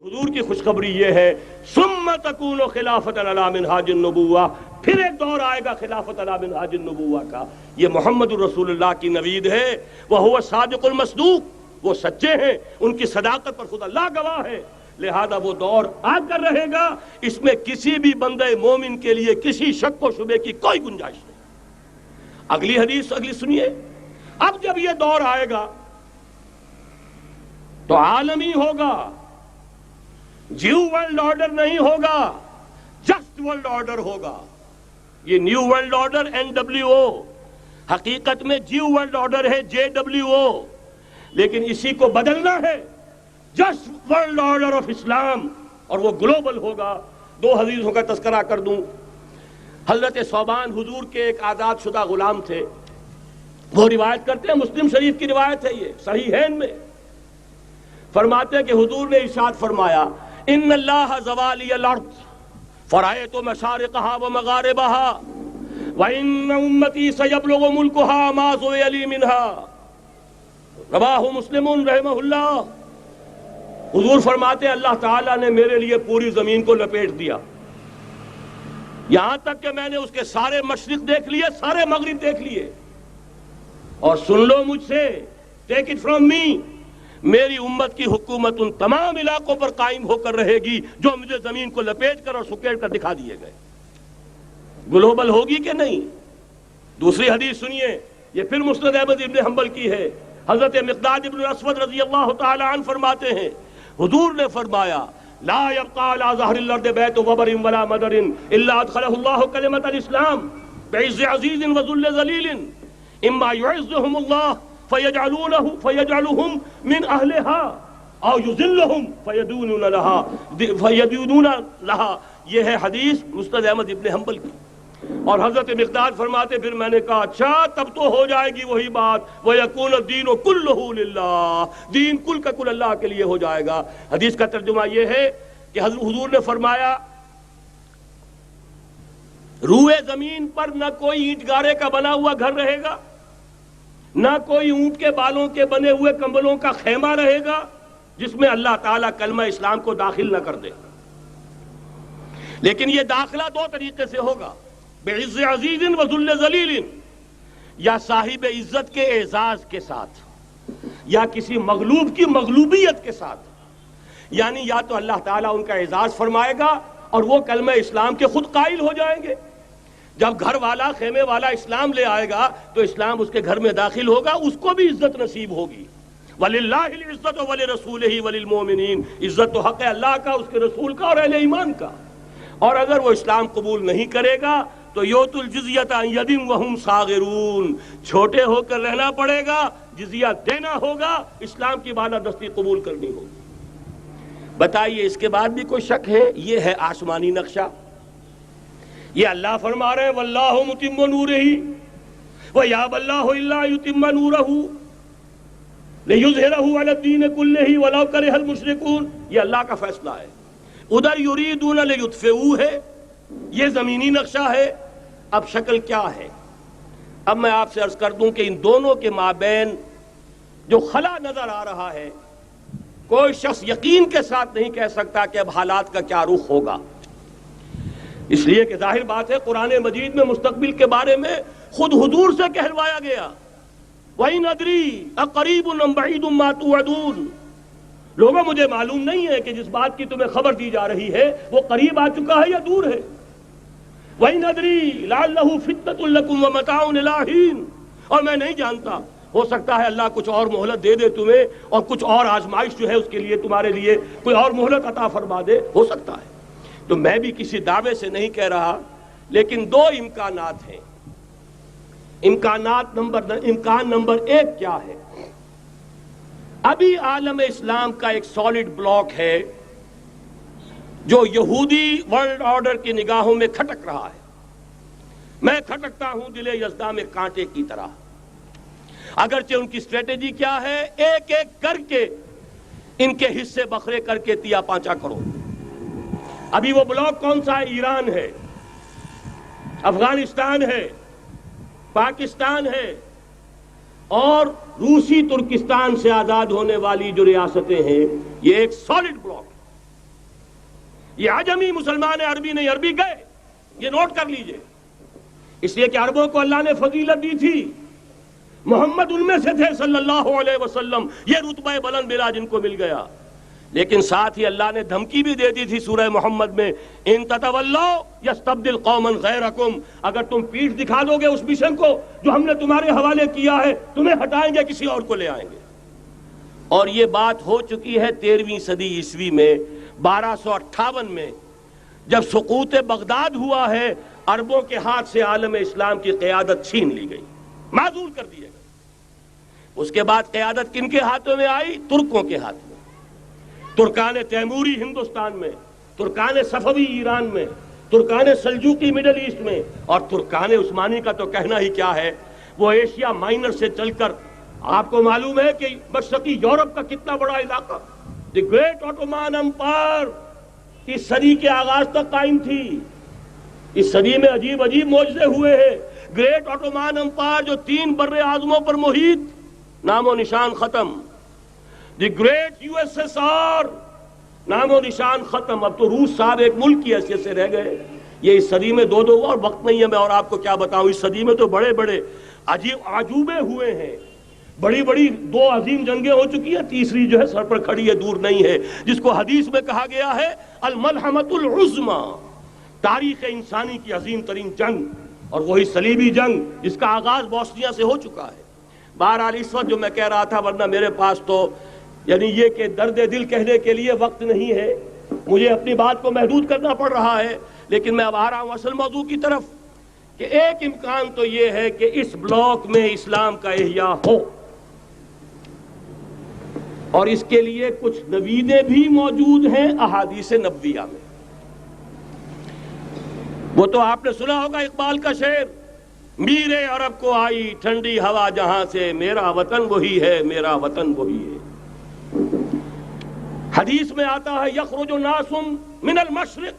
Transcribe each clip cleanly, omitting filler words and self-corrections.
حضور کی خوشخبری یہ ہے ثم تکون خلافۃ علی منہاج النبوہ، پھر ایک دور آئے گا خلافت علی منہاج النبوہ کا۔ یہ محمد الرسول اللہ کی نوید ہے، وہو صادق المصدوق، وہ سچے ہیں، ان کی صداقت پر خود اللہ گواہ ہے، لہذا وہ دور آ کر رہے گا، اس میں کسی بھی بندے مومن کے لیے کسی شک و شبے کی کوئی گنجائش نہیں۔ اگلی حدیث اگلی سنیے، اب جب یہ دور آئے گا تو عالمی ہوگا، جیو ورلڈ آرڈر نہیں ہوگا، جسٹ ورلڈ آرڈر ہوگا۔ یہ نیو ورلڈ آرڈر NWO، حقیقت میں جیو ورلڈ آرڈر ہے JWO، لیکن اسی کو بدلنا ہے جسٹ ورلڈ آرڈر آف اسلام، اور وہ گلوبل ہوگا۔ دو حدیثوں کا تذکرہ کر دوں۔ حضرت ثوبان حضور کے ایک آزاد شدہ غلام تھے، وہ روایت کرتے ہیں، مسلم شریف کی روایت ہے، یہ صحیحین میں فرماتے ہیں کہ حضور نے ارشاد فرمایا ان اللہ زوالی الارض فرائیت مشارقها ومغاربها وان امتی سیبلغ ملکها ما زوی علی منها، رواہ مسلم رحمہ اللہ۔ حضور فرماتے ہیں اللہ تعالیٰ نے میرے لیے پوری زمین کو لپیٹ دیا، یہاں تک کہ میں نے اس کے سارے مشرق دیکھ لیے، سارے مغرب دیکھ لیے، اور سن لو مجھ سے، ٹیک اٹ فرام می، میری امت کی حکومت ان تمام علاقوں پر قائم ہو کر رہے گی جو مجھے زمین کو لپیٹ کر اور سکیڑ کر دکھا دیے گئے۔ گلوبل ہوگی کہ نہیں؟ دوسری حدیث سنیے، یہ پھر مسند احمد ابن حنبل کی ہے۔ حضرت مقداد ابن اسود رضی اللہ تعالی عنہ فرماتے ہیں حضور نے فرمایا لا يبقى على ظهر الارض بيت وبر ولا مدر الا ادخله الله كلمة الاسلام بعز عزيز وذل ذليل اما يعزهم الله فيجعلهم من اهلها او يذلهم فيدونون لها۔ یہ ہے حدیث مسند احمد ابن حنبل کی۔ اور حضرت مقداد فرماتے پھر میں نے کہا اچھا تب تو ہو جائے گی وہی بات وَيَكُونَ الدِّينُ كُلُّهُ لِلَّهِ، دین کل کا کل اللہ کے لیے ہو جائے گا۔ حدیث کا ترجمہ یہ ہے کہ حضور نے فرمایا روئے زمین پر نہ کوئی اینٹ گارے کا بنا ہوا گھر رہے گا، نہ کوئی اونٹ کے بالوں کے بنے ہوئے کمبلوں کا خیمہ رہے گا جس میں اللہ تعالیٰ کلمہ اسلام کو داخل نہ کر دے۔ لیکن یہ داخلہ دو طریقے سے ہوگا، بعز عزیز و ذل ذلیل، یا صاحب عزت کے اعزاز کے ساتھ یا کسی مغلوب کی مغلوبیت کے ساتھ، یعنی یا تو اللہ تعالیٰ ان کا اعزاز فرمائے گا اور وہ کلمہ اسلام کے خود قائل ہو جائیں گے۔ جب گھر والا خیمے والا اسلام لے آئے گا تو اسلام اس کے گھر میں داخل ہوگا، اس کو بھی عزت نصیب ہوگی۔ وَلِلَّهِ الْعِزَّةُ وَلِرَسُولِهِ وَلِلْمُؤْمِنِينَ، عزت تو حق ہے اللہ کا، اس کے رسول کا اور اہل ایمان کا۔ اور اگر وہ اسلام قبول نہیں کرے گا تو یوت الجزیۃ عن ید وہم صاغرون، چھوٹے ہو کر رہنا پڑے گا، جزیہ دینا ہوگا، اسلام کی بالادستی قبول کرنی ہوگی۔ بتائیے اس کے بعد بھی کوئی شک ہے؟ یہ ہے آسمانی نقشہ۔ یہ اللہ فرما رہے ہیں واللہ متم نورہ ویابی اللہ الا یتم نورہ لیظہرہ علی الدین کلہ ولو کرہ المشرکون، یہ اللہ کا فیصلہ ہے۔ ادھر یریدون لیطفئوہ ہے، یہ زمینی نقشہ ہے۔ اب شکل کیا ہے؟ اب میں آپ سے عرض کر دوں کہ ان دونوں کے مابین جو خلا نظر آ رہا ہے، کوئی شخص یقین کے ساتھ نہیں کہہ سکتا کہ اب حالات کا کیا رخ ہوگا، اس لیے کہ ظاہر بات ہے قرآن مجید میں مستقبل کے بارے میں خود حضور سے کہلوایا گیا وَإِنْ أَدْرِي أَقَرِيبٌ أَمْ بَعِيدٌ مَا تُوعَدُونَ۔ لوگوں مجھے معلوم نہیں ہے کہ جس بات کی تمہیں خبر دی جا رہی ہے وہ قریب آ چکا ہے یا دور ہے۔ وَإِنْ أَدْرِي لَعَلَّهُ فِتْنَةٌ لَكُمْ وَمَتَاعٌ إِلَىٰ حِينٍ، اور میں نہیں جانتا، ہو سکتا ہے اللہ کچھ اور مہلت دے دے تمہیں اور کچھ اور آزمائش جو ہے اس کے لیے تمہارے لیے کوئی اور مہلت عطا فرما دے، ہو سکتا ہے۔ تو میں بھی کسی دعوے سے نہیں کہہ رہا، لیکن دو امکانات ہیں۔ امکان نمبر ایک کیا ہے؟ ابھی عالم اسلام کا ایک سالڈ بلاک ہے جو یہودی ورلڈ آرڈر کی نگاہوں میں کھٹک رہا ہے۔ میں کھٹکتا ہوں دل یزداں میں کانٹے کی طرح۔ اگرچہ ان کی اسٹریٹجی کیا ہے؟ ایک ایک کر کے ان کے حصے بکھرے کر کے تیا پانچا کرو۔ ابھی وہ بلاک کون سا ہے؟ ایران ہے، افغانستان ہے، پاکستان ہے، اور روسی ترکستان سے آزاد ہونے والی جو ریاستیں ہیں، یہ ایک سالڈ بلاک۔ یہ عجمی مسلمان عربی نہیں، عربی گئے، یہ نوٹ کر لیجئے، اس لیے کہ عربوں کو اللہ نے فضیلت دی تھی، محمد ان میں سے تھے صلی اللہ علیہ وسلم، یہ رتبہ بلند ملا جن کو مل گیا، لیکن ساتھ ہی اللہ نے دھمکی بھی دے دی تھی سورہ محمد میں، ان تتولوا یستبدل قوما غیرکم، اگر تم پیٹھ دکھا دو گے اس مشن کو جو ہم نے تمہارے حوالے کیا ہے، تمہیں ہٹائیں گے، کسی اور کو لے آئیں گے۔ اور یہ بات ہو چکی ہے 13ویں صدی عیسوی میں، 1258 میں جب سقوط بغداد ہوا ہے، عربوں کے ہاتھ سے عالم اسلام کی قیادت چھین لی گئی، معزول کر دیے گئے۔ اس کے بعد قیادت کن کے ہاتھوں میں آئی؟ ترکوں کے ہاتھ میں، ترکان تیموری ہندوستان میں، ترکان صفوی ایران میں، ترکان سلجوقی مڈل ایسٹ میں، اور ترکان عثمانی کا تو کہنا ہی کیا ہے، وہ ایشیا مائنر سے چل کر آپ کو معلوم ہے کہ مشرقی یورپ کا کتنا بڑا علاقہ، دی گریٹ آٹومان امپائر اس صدی کے آغاز تک قائم تھی۔ اس صدی میں عجیب عجیب معجزے ہوئے ہیں۔ گریٹ آٹومان امپائر جو 3 بر اعظموں پر محیط، نام و نشان ختم۔ The great U S S R, نام و نشان ختم۔ اب تو روس صاحب ایک ملک کی حیثیت سے رہ گئے۔ یہ اس صدی میں دو اور وقت نہیں ہے میں اور آپ کو کیا بتاؤں، اس صدی میں تو بڑے بڑے عجیب عجوبے ہوئے ہیں، بڑی بڑی 2 عظیم جنگیں ہو چکی ہیں، تیسری جو ہے سر پر کھڑی ہے، دور نہیں ہے، جس کو حدیث میں کہا گیا ہے الملحمۃ العظمی، تاریخ انسانی کی عظیم ترین جنگ، اور وہی صلیبی جنگ جس کا آغاز بوسنیا سے ہو چکا ہے۔ بہرحال اس وقت جو میں کہہ رہا تھا، ورنہ میرے پاس تو یعنی یہ کہ درد دل کہنے کے لیے وقت نہیں ہے، مجھے اپنی بات کو محدود کرنا پڑ رہا ہے، لیکن میں اب آ رہا ہوں اصل موضوع کی طرف، کہ ایک امکان تو یہ ہے کہ اس بلاک میں اسلام کا احیاء ہو، اور اس کے لیے کچھ نویدیں بھی موجود ہیں احادیث نبویہ میں۔ وہ تو آپ نے سنا ہوگا اقبال کا شعر، میرے عرب کو آئی ٹھنڈی ہوا جہاں سے، میرا وطن وہی ہے، میرا وطن وہی ہے۔ حدیث میں آتا ہے یخرج ناس من المشرق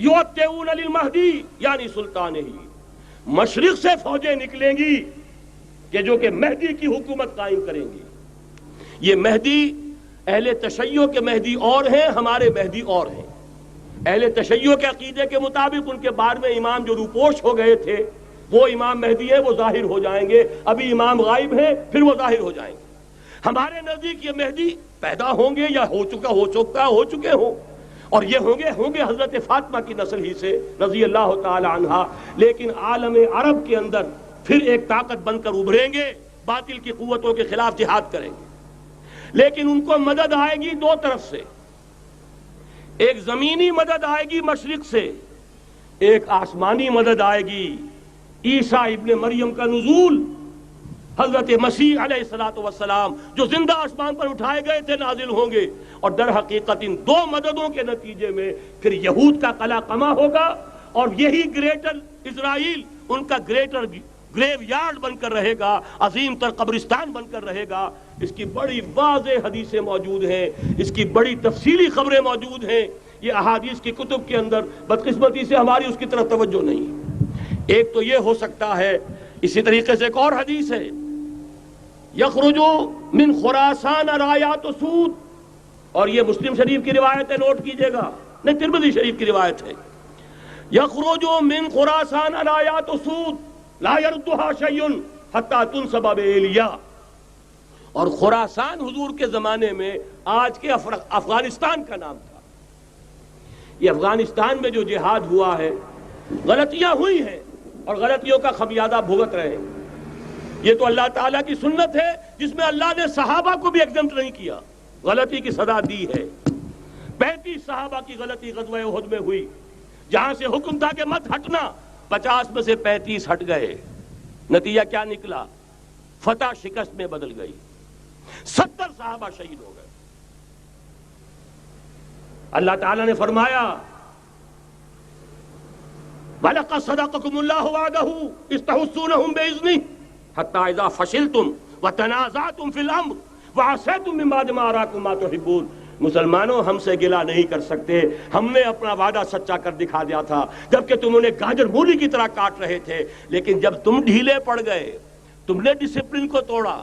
یوتئون للمہدی، یعنی سلطان ہی، مشرق سے فوجیں نکلیں گی کہ جو کہ مہدی کی حکومت قائم کریں گی۔ یہ مہدی اہل تشیع کے مہدی اور ہیں، ہمارے مہدی اور ہیں۔ اہل تشیع کے عقیدے کے مطابق ان کے بعد میں امام جو روپوش ہو گئے تھے وہ امام مہدی ہیں، وہ ظاہر ہو جائیں گے، ابھی امام غائب ہیں، پھر وہ ظاہر ہو جائیں گے۔ ہمارے نزدیک یہ مہدی پیدا ہوں گے یا ہو چکے ہوں، اور یہ ہوں گے حضرت فاطمہ کی نسل ہی سے رضی اللہ تعالی عنہا، لیکن عالم عرب کے اندر پھر ایک طاقت بن کر ابھریں گے، باطل کی قوتوں کے خلاف جہاد کریں گے، لیکن ان کو مدد آئے گی 2 طرف سے، ایک زمینی مدد آئے گی مشرق سے، ایک آسمانی مدد آئے گی، عیسیٰ ابن مریم کا نزول، حضرت مسیح علیہ السلام جو زندہ آسمان پر اٹھائے گئے تھے نازل ہوں گے، اور در حقیقت ان 2 مددوں کے نتیجے میں پھر یہود کا قلع قمع ہوگا، اور یہی گریٹر اسرائیل ان کا گریٹر گریو یارڈ بن کر رہے گا، عظیم تر قبرستان بن کر رہے گا۔ اس کی بڑی واضح حدیثیں موجود ہیں، اس کی بڑی تفصیلی خبریں موجود ہیں، یہ احادیث کی کتب کے اندر، بدقسمتی سے ہماری اس کی طرف توجہ نہیں۔ ایک تو یہ ہو سکتا ہے، اسی طریقے سے ایک اور حدیث ہے، یخرج من خراسان رایات سود، اور یہ مسلم شریف کی روایت ہے، نوٹ کیجئے گا، نہیں ترمذی شریف کی روایت ہے، یخرج من خراسان رایات سود لا يردها شيء حتى تنصب بإيلیا، اور خراسان حضور کے زمانے میں آج کے افغانستان کا نام تھا۔ یہ افغانستان میں جو جہاد ہوا ہے، غلطیاں ہوئی ہیں اور غلطیوں کا خمیازہ بھگت رہے ہیں، یہ تو اللہ تعالیٰ کی سنت ہے جس میں اللہ نے صحابہ کو بھی ایگزمپٹ نہیں کیا، غلطی کی سزا دی ہے۔ 35 صحابہ کی غلطی غزوہ احد میں ہوئی، جہاں سے حکم تھا کہ مت ہٹنا، 50 میں سے 35 ہٹ گئے، نتیجہ کیا نکلا؟ فتح شکست میں بدل گئی، 70 صحابہ شہید ہو گئے۔ اللہ تعالیٰ نے فرمایا وَلَقَدْ صَدَقَكُمُ اللَّهُ وَعْدَهُ إِذْ تَحُسُّونَهُم بِإِذْنِهِ حَتَّى إِذَا فَشِلْتُمْ وَتَنَازَعْتُمْ فِي الْأَمْرِ وَعَصَيْتُمْ مِن بَعْدِ مَا أَرَاكُم مَّا تُحِبُّونَ۔ مسلمانوں، ہم سے گلہ نہیں کر سکتے، ہم نے اپنا وعدہ سچا کر دکھا دیا تھا، جبکہ تم انہیں گاجر مولی کی طرح کاٹ رہے تھے، لیکن جب تم ڈھیلے پڑ گئے، تم نے ڈسپلن کو توڑا،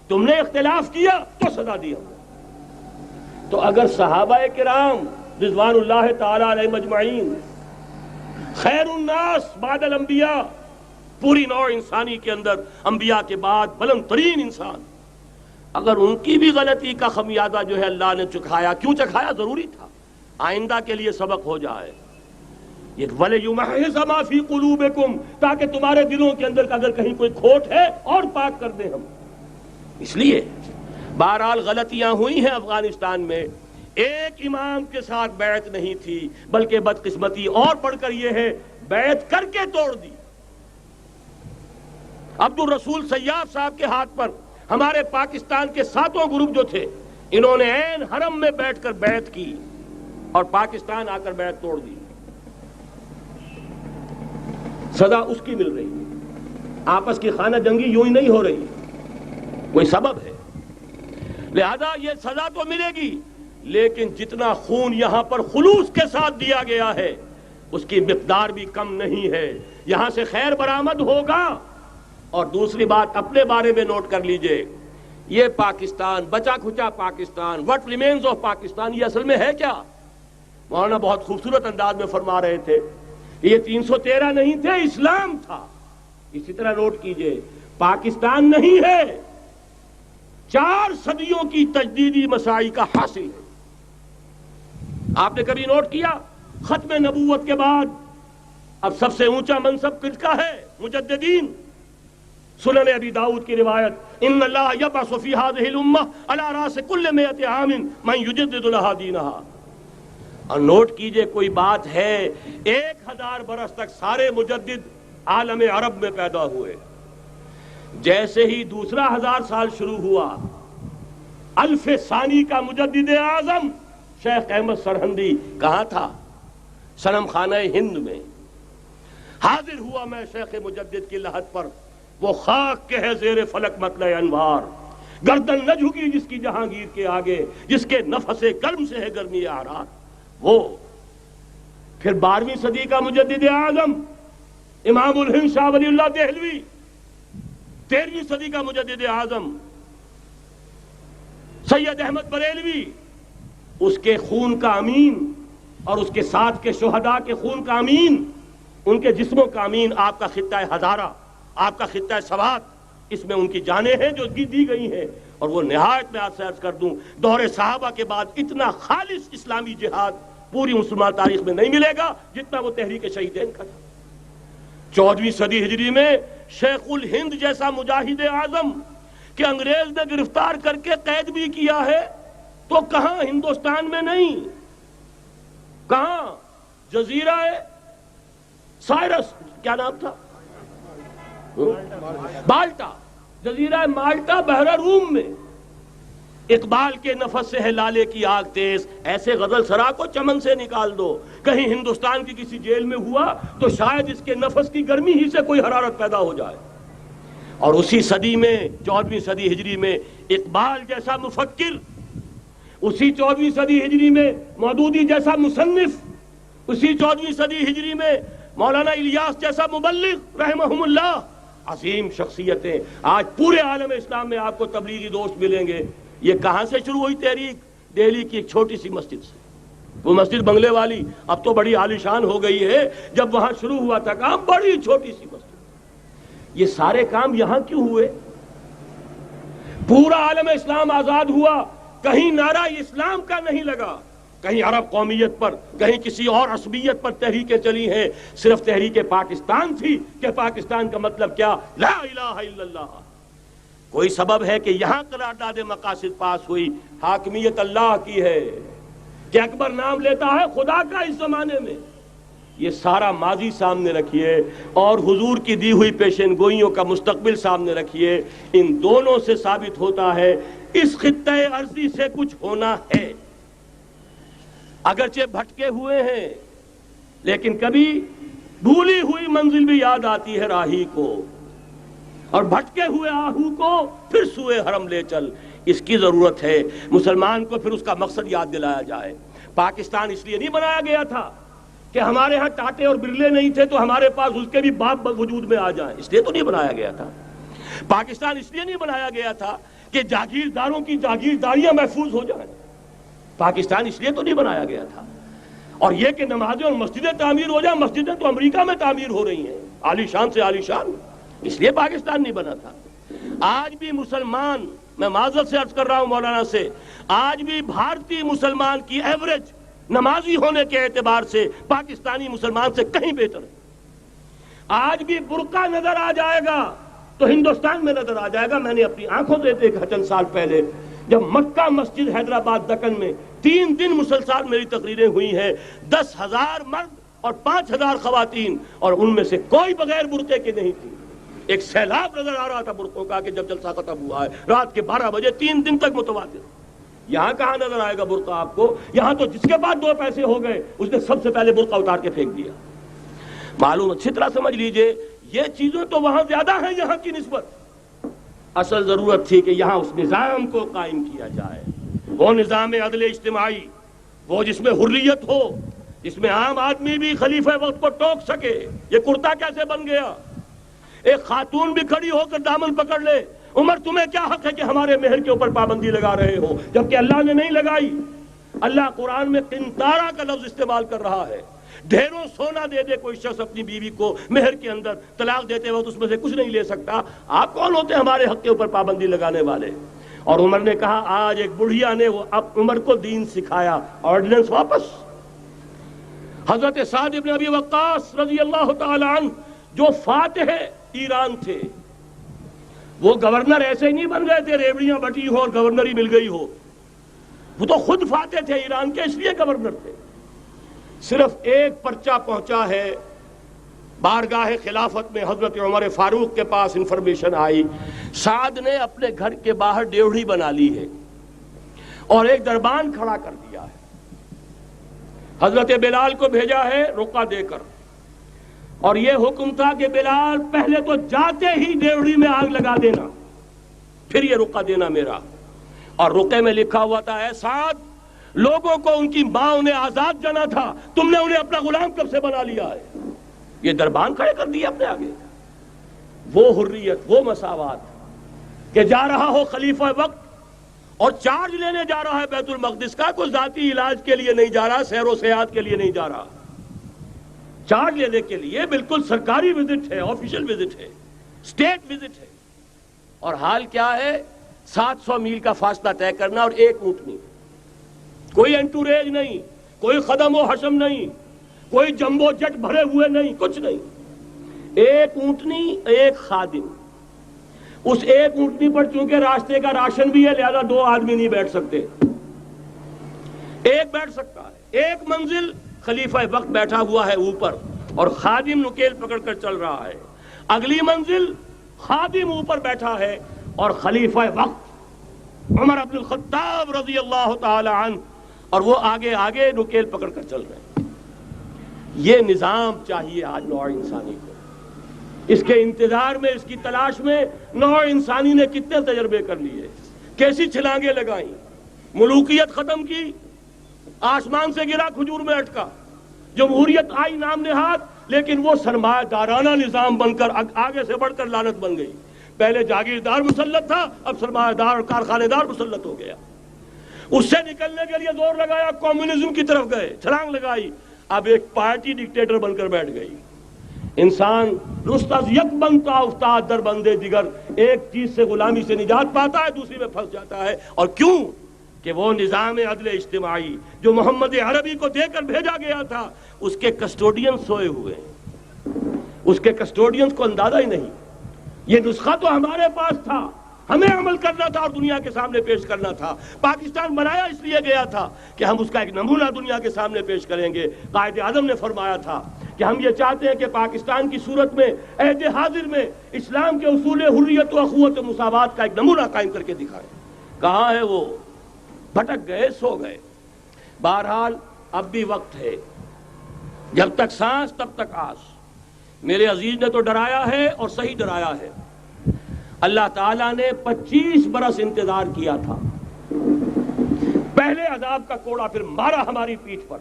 تم نے اختلاف کیا، تو سزا دی ہم نے۔ تو اگر صحابہ کرام رضوان اللہ تعالی علیہ مجمعین، خیر الناس بعد الانبیاء، پوری نوع انسانی کے اندر انبیاء کے بعد بلند ترین انسان، اگر ان کی بھی غلطی کا خمیازہ جو ہے اللہ نے چکھایا، کیوں چکھایا؟ ضروری تھا، آئندہ کے لیے سبق ہو جائے۔ یہ وَلِيُمَحِّصَ مَا فِي قُلُوبِكُمْ، تاکہ تمہارے دلوں کے اندر اگر کہیں کوئی کھوٹ ہے اور پاک کر دیں ہم۔ اس لیے بہرحال غلطیاں ہوئی ہیں افغانستان میں، ایک امام کے ساتھ بیعت نہیں تھی، بلکہ بدقسمتی اور بڑھ کر یہ ہے بیعت کر کے توڑ دی۔ عبد الرسول سیاف صاحب کے ہاتھ پر ہمارے پاکستان کے 7 گروپ جو تھے، انہوں نے عین حرم میں بیٹھ کر بیعت کی اور پاکستان آ کر بیعت توڑ دی۔ سزا اس کی مل رہی ہے، آپس کی خانہ جنگی یوں ہی نہیں ہو رہی، کوئی سبب ہے، لہذا یہ سزا تو ملے گی، لیکن جتنا خون یہاں پر خلوص کے ساتھ دیا گیا ہے اس کی مقدار بھی کم نہیں ہے، یہاں سے خیر برآمد ہوگا۔ اور دوسری بات اپنے بارے میں نوٹ کر لیجئے، یہ پاکستان، بچا کھچا Pakistan, what remains of Pakistan, یہ اصل میں ہے کیا؟ مولانا بہت خوبصورت انداز میں فرما رہے تھے، یہ 313 نہیں تھے، اسلام تھا۔ اسی طرح نوٹ کیجئے، پاکستان نہیں ہے، 4 صدیوں کی تجدیدی مساعی کا حاصل ہے۔ آپ نے کبھی نوٹ کیا ختم نبوت کے بعد اب سب سے اونچا منصب کس کا ہے؟ مجددین۔ سنن ابی داؤد کی روایت، ان اللہ یبعث فی ہذہ الامہ علی راس کل 100 عام من یجدد لها دینہا۔ اور نوٹ کیجئے کوئی بات ہے، 1000 برس تک سارے مجدد عالم عرب میں پیدا ہوئے، جیسے ہی دوسرا 1000 سال شروع ہوا، الف ثانی کا مجدد اعظم شیخ احمد سرہندی کہاں تھا؟ صنم خانہ ہند میں حاضر ہوا۔ میں شیخ مجدد کی لحد پر، وہ خاک کے ہے زیر فلک مطلع انوار، گردن نہ جھکی جس کی جہانگیر کے آگے، جس کے نفس گرم سے ہے گرمی اعراض، وہ۔ پھر 12ویں صدی کا مجدد اعظم امام الہند شاہ ولی اللہ دہلوی، 13ویں صدی کا مجدد اعظم سید احمد بریلوی، اس کے خون کا امین اور اس کے ساتھ کے شہداء کے خون کا امین، ان کے جسموں کا امین آپ کا خطہ ہزارہ، آپ کا خطہ سوات، اس میں ان کی جانیں ہیں جو دی گئی ہیں۔ اور وہ نہایت میں آپ سے عرض کر دوں، دور صحابہ کے بعد اتنا خالص اسلامی جہاد پوری مسلمان تاریخ میں نہیں ملے گا جتنا وہ تحریک شہیدین کا تھا۔ 14ویں صدی ہجری میں شیخ الہند جیسا مجاہد اعظم کہ انگریز نے گرفتار کر کے قید بھی کیا ہے، تو کہاں؟ ہندوستان میں نہیں، کہاں؟ جزیرہ سائرس، کیا نام تھا؟ مالٹا، جزیرہ مالٹا بحر روم میں۔ اقبال کے نفس سے ہے لالے کی آگ تیز، ایسے غزل سرا کو چمن سے نکال دو۔ کہیں ہندوستان کی کسی جیل میں ہوا تو شاید اس کے نفس کی گرمی ہی سے کوئی حرارت پیدا ہو جائے۔ اور اسی صدی میں، 14ویں صدی ہجری میں، اقبال جیسا مفکر، اسی 14ویں صدی ہجری میں مودودی جیسا مصنف، اسی 14ویں صدی ہجری میں مولانا الیاس جیسا مبلغ رحمہم اللہ، عظیم شخصیتیں آج پورے عالم اسلام میں آپ کو تبلیغی دوست ملیں گے۔ یہ کہاں سے شروع ہوئی تحریک؟ دہلی کی ایک چھوٹی سی مسجد سے، وہ مسجد بنگلے والی اب تو بڑی عالیشان ہو گئی ہے، جب وہاں شروع ہوا تھا کام بڑی چھوٹی سی مسجد۔ یہ سارے کام یہاں کیوں ہوئے؟ پورا عالم اسلام آزاد ہوا، کہیں نعرہ اسلام کا نہیں لگا، کہیں عرب قومیت پر، کہیں کسی اور عصبیت پر تحریکیں چلی ہیں، صرف تحریک پاکستان تھی کہ پاکستان کا مطلب کیا؟ لا الہ الا اللہ۔ کوئی سبب ہے کہ یہاں قرارداد مقاصد پاس ہوئی، حاکمیت اللہ کی ہے، کہ اکبر نام لیتا ہے خدا کا اس زمانے میں۔ یہ سارا ماضی سامنے رکھیے اور حضور کی دی ہوئی پیشین گوئیوں کا مستقبل سامنے رکھیے، ان دونوں سے ثابت ہوتا ہے اس خطۂ ارضی سے کچھ ہونا ہے۔ اگرچہ بھٹکے ہوئے ہیں، لیکن کبھی بھولی ہوئی منزل بھی یاد آتی ہے راہی کو، اور بھٹکے ہوئے آہو کو پھر سوئے حرم لے چل۔ اس کی ضرورت ہے مسلمان کو، پھر اس کا مقصد یاد دلایا جائے۔ پاکستان اس لیے نہیں بنایا گیا تھا کہ ہمارے ہاں ٹاٹے اور برلے نہیں تھے تو ہمارے پاس اس کے بھی باپ وجود میں آ جائیں، اس لیے تو نہیں بنایا گیا تھا۔ پاکستان اس لیے نہیں بنایا گیا تھا کہ جاگیرداروں کی جاگیرداریاں محفوظ ہو جائیں، پاکستان اس لیے تو نہیں بنایا گیا تھا اور یہ کہ نمازیں اور مسجدیں تعمیر ہو جائیں، مسجدیں تو امریکہ میں تعمیر ہو رہی ہیں، عالی شان سے عالی شان، اس لیے پاکستان نہیں بنا تھا۔ آج بھی مسلمان، میں معذرت سے عرض کر رہا ہوں مولانا سے، آج بھی بھارتی مسلمان کی ایوریج نمازی ہونے کے اعتبار سے پاکستانی مسلمان سے کہیں بہتر ہے۔ آج بھی برقع نظر آ جائے گا تو ہندوستان میں نظر آ جائے گا۔ میں نے اپنی آنکھوں سے دیکھا چند سال پہلے، جب مکہ مسجد حیدرآباد دکن میں 3 دن مسلسل میری تقریریں ہوئی ہیں، 10,000 مرد اور 5,000 خواتین، اور ان میں سے کوئی بغیر برقعے کے نہیں تھی۔ ایک سیلاب نظر آ رہا تھا برقعوں کا کہ جب جلسہ ختم ہوا ہے رات کے 12 بجے 3 دن تک متواتر۔ یہاں کہاں نظر آئے گا برقع آپ کو؟ یہاں تو جس کے بعد 2 پیسے ہو گئے اس نے سب سے پہلے برقع اتار کے پھینک دیا۔ معلوم اچھی طرح سمجھ لیجئے، یہ چیزیں تو وہاں زیادہ ہیں یہاں کی نسبت۔ اصل ضرورت تھی کہ یہاں اس نظام کو قائم کیا جائے، وہ نظام عدل اجتماعی، وہ جس میں حریت ہو، جس میں عام آدمی بھی خلیفہ وقت کو ٹوک سکے۔ یہ کرتا کیسے بن گیا؟ ایک خاتون بھی کھڑی ہو کر دامن پکڑ لے، عمر تمہیں کیا حق ہے کہ ہمارے مہر کے اوپر پابندی لگا رہے ہو، جبکہ اللہ نے نہیں لگائی۔ اللہ قرآن میں قنطارہ کا لفظ استعمال کر رہا ہے۔ ڈھیروں سونا دے دے کوئی شخص اپنی بیوی کو مہر کے اندر، طلاق دیتے وقت اس میں سے کچھ نہیں لے سکتا۔ آپ کون ہوتے ہیں ہمارے حق کے اوپر پابندی لگانے والے؟ اور عمر نے کہا، آج ایک بڑھیا نے وہ اب عمر کو دین سکھایا، آرڈیننس واپس۔ حضرت سعد بن ابی وقاص رضی اللہ تعالی عنہ جو فاتح ایران تھے، وہ گورنر ایسے ہی نہیں بن گئے تھے ریوڑیاں بٹی ہو اور گورنری مل گئی ہو، وہ تو خود فاتح تھے ایران کے، اس لیے گورنر تھے۔ صرف ایک پرچہ پہنچا ہے بارگاہ خلافت میں، حضرت عمر فاروق کے پاس انفارمیشن آئی، سعد نے اپنے گھر کے باہر ڈیوڑھی بنا لی ہے اور ایک دربان کھڑا کر دیا ہے۔ حضرت بلال کو بھیجا ہے رقعہ دے کر، اور یہ حکم تھا کہ بلال پہلے تو جاتے ہی ڈیوڑھی میں آگ لگا دینا، پھر یہ رقعہ دینا میرا۔ اور رقعے میں لکھا ہوا تھا، اے سعد، لوگوں کو ان کی ماں نے آزاد جانا تھا، تم نے انہیں اپنا غلام کب سے بنا لیا ہے؟ یہ دربان کھڑے کر دیا اپنے آگے۔ وہ حریت، وہ مساوات کہ جا رہا ہو خلیفہ وقت اور چارج لینے جا رہا ہے بیت المقدس کا، کوئی ذاتی علاج کے لیے نہیں جا رہا، سیر و سیاحت کے لیے نہیں جا رہا، چارج لینے کے لیے بالکل سرکاری وزٹ ہے، آفیشل وزٹ ہے، اسٹیٹ وزٹ ہے۔ اور حال کیا ہے؟ 700 میل کا فاصلہ طے کرنا اور ایک اونٹنی، کوئی انٹوریج نہیں، کوئی خدم و حشم نہیں، کوئی جمبو جٹ بھرے ہوئے نہیں، کچھ نہیں، ایک اونٹنی ایک خادم۔ اس ایک اونٹنی پر چونکہ راستے کا راشن بھی ہے لہذا 2 آدمی نہیں بیٹھ سکتے، ایک بیٹھ سکتا ہے۔ ایک منزل خلیفہ وقت بیٹھا ہوا ہے اوپر اور خادم نکیل پکڑ کر چل رہا ہے، اگلی منزل خادم اوپر بیٹھا ہے اور خلیفہ وقت عمر بن الخطاب رضی اللہ تعالی عنہ اور وہ آگے آگے نکیل پکڑ کر چل رہے ہیں۔ یہ نظام چاہیے آج نوع انسانی کو۔ اس کے انتظار میں، اس کی تلاش میں نوع انسانی نے کتنے تجربے کر لیے، کیسی چھلانگیں لگائیں، ملوکیت ختم کی، آسمان سے گرا کھجور میں اٹکا، جمہوریت آئی نام نہاد، لیکن وہ سرمایہ دارانہ نظام بن کر آگے سے بڑھ کر لعنت بن گئی۔ پہلے جاگیردار مسلط تھا، اب سرمایہ دار اور کارخانے دار مسلط ہو گیا۔ اس سے نکلنے کے لیے زور لگایا، کمیونزم کی طرف گئے، چھلانگ لگائی، اب ایک پارٹی ڈکٹیٹر بن کر بیٹھ گئی۔ انسان رست از یک بنتا افتاد در بندے دیگر، ایک چیز سے غلامی سے نجات پاتا ہے، دوسری میں پھنس جاتا ہے۔ اور کیوں؟ کہ وہ نظام عدل اجتماعی جو محمد عربی کو دے کر بھیجا گیا تھا، اس کے کسٹوڈین سوئے ہوئے ہیں، اس کے کسٹوڈینز کو اندازہ ہی نہیں۔ یہ نسخہ تو ہمارے پاس تھا، ہمیں عمل کرنا تھا اور دنیا کے سامنے پیش کرنا تھا۔ پاکستان بنایا اس لیے گیا تھا کہ ہم اس کا ایک نمونہ دنیا کے سامنے پیش کریں گے۔ قائد اعظم نے فرمایا تھا کہ ہم یہ چاہتے ہیں کہ پاکستان کی صورت میں عہد حاضر میں اسلام کے اصول حریت و اخوت و مساوات کا ایک نمونہ قائم کر کے دکھائیں۔ کہاں ہے وہ؟ بھٹک گئے، سو گئے۔ بہرحال اب بھی وقت ہے، جب تک سانس تب تک آس۔ میرے عزیز نے تو ڈرایا ہے اور صحیح ڈرایا ہے۔ اللہ تعالیٰ نے 25 برس انتظار کیا تھا، پہلے عذاب کا کوڑا پھر مارا ہماری پیٹھ پر۔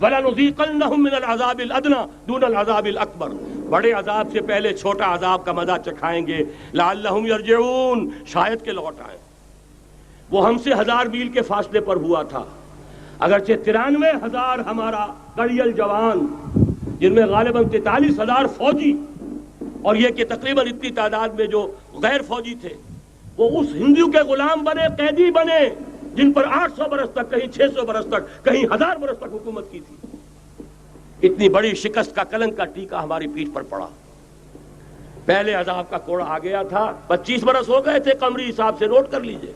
وَلَنُذِيقَنَّهُم مِّنَ الْعَذَابِ الْأَدْنَىٰ دُونَ الْعَذَابِ الْأَكْبَرِ، بڑے عذاب سے پہلے چھوٹا عذاب کا مزہ چکھائیں گے۔ لَعَلَّهُمْ يَرْجِعُونَ، شاید کہ لوٹ آئیں۔ وہ ہم سے 1000 میل کے فاصلے پر ہوا تھا، اگرچہ 93,000 ہمارا کڑیل جوان، جن میں غالباً 43,000 فوجی، اور یہ کہ تقریباً اتنی تعداد میں جو غیر فوجی تھے، وہ اس ہندو کے غلام بنے، قیدی بنے، جن پر 800 برس تک، کہیں 600 برس تک، کہیں 1000 برس تک حکومت کی تھی۔ اتنی بڑی شکست کا کلنک کا ٹیکا ہماری پیٹھ پر پڑا۔ پہلے عذاب کا کوڑا آ گیا تھا، 25 برس ہو گئے تھے قمری حساب سے، نوٹ کر لیجئے،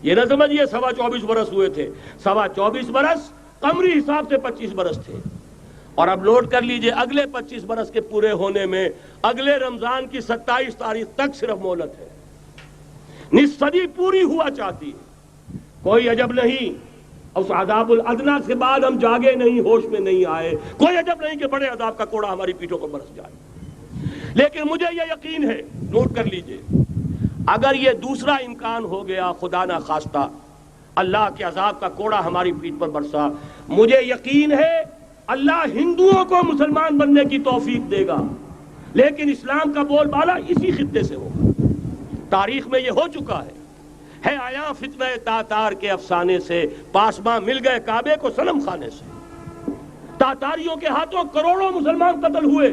یہ نہ سمجھیے 24.25 برس ہوئے تھے، 24.25 برس قمری حساب سے 25 برس تھے۔ اور اب نوٹ کر لیجئے اگلے 25 برس کے پورے ہونے میں اگلے رمضان کی 27 تاریخ تک صرف مہلت ہے، نصف صدی پوری ہوا چاہتی ہے۔ کوئی عجب نہیں اس عذاب الادنا کے بعد ہم جاگے نہیں، ہوش میں نہیں آئے، کوئی عجب نہیں کہ بڑے عذاب کا کوڑا ہماری پیٹھوں پر برس جائے۔ لیکن مجھے یہ یقین ہے، نوٹ کر لیجئے، اگر یہ دوسرا امکان ہو گیا، خدا نہ خواستہ اللہ کے عذاب کا کوڑا ہماری پیٹھ پر برسا، مجھے یقین ہے اللہ ہندوؤں کو مسلمان بننے کی توفیق دے گا، لیکن اسلام کا بول بالا اسی خطے سے ہوگا۔ تاریخ میں یہ ہو چکا ہے آیا فتنہ تاتار کے افسانے سے، پاسباں مل گئے کعبے کو صنم خانے سے۔ تاتاریوں کے ہاتھوں کروڑوں مسلمان قتل ہوئے،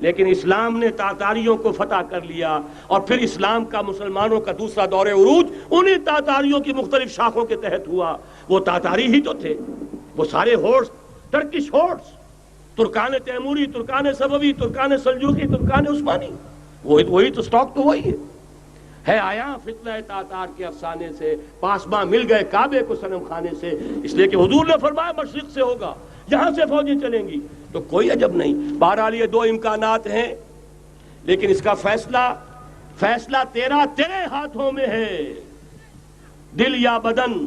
لیکن اسلام نے تاتاریوں کو فتح کر لیا، اور پھر اسلام کا مسلمانوں کا دوسرا دور عروج انہی تاتاریوں کی مختلف شاخوں کے تحت ہوا۔ وہ تاتاری ہی تو تھے، وہ سارے ہورس، ٹرکش ہورس، ترکان تیموری، ترکان صفوی، ترکان سلجوقی، ترکان عثمانی، وہی تو سٹاک تو وہی ہے آیا فتنہ تاتار کے افسانے سے، پاسباں مل گئے کعبے کو صنم خانے سے، اس لیے کہ حضور نے فرمایا مشرق سے ہوگا، یہاں سے فوجیں چلیں گی، تو کوئی عجب نہیں۔ بہرحال یہ دو امکانات ہیں، لیکن اس کا فیصلہ تیرے ہاتھوں میں ہے، دل یا بدن،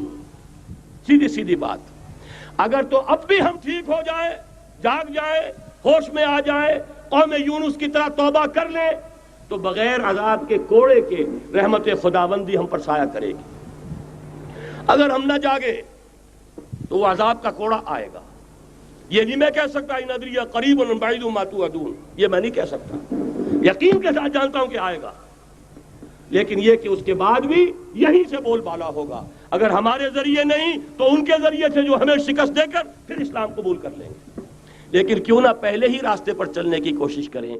سیدھی بات۔ اگر تو اب بھی ہم ٹھیک ہو جائیں، جاگ جائیں، ہوش میں آ جائیں، قوم یونس کی طرح توبہ کر لیں، تو بغیر عذاب کے کوڑے کے رحمت خداوندی ہم پر سایہ کرے گی۔ اگر ہم نہ جاگے تو وہ عذاب کا کوڑا آئے گا۔ یہ نہیں میں کہہ سکتا ان ادری قریب بعید ما توعدون، یہ میں نہیں کہہ سکتا، یقین کے ساتھ جانتا ہوں کہ آئے گا، لیکن یہ کہ اس کے بعد بھی یہیں سے بول بالا ہوگا۔ اگر ہمارے ذریعے نہیں تو ان کے ذریعے سے، جو ہمیں شکست دے کر پھر اسلام قبول کر لیں گے، لیکن کیوں نہ پہلے ہی راستے پر چلنے کی کوشش کریں۔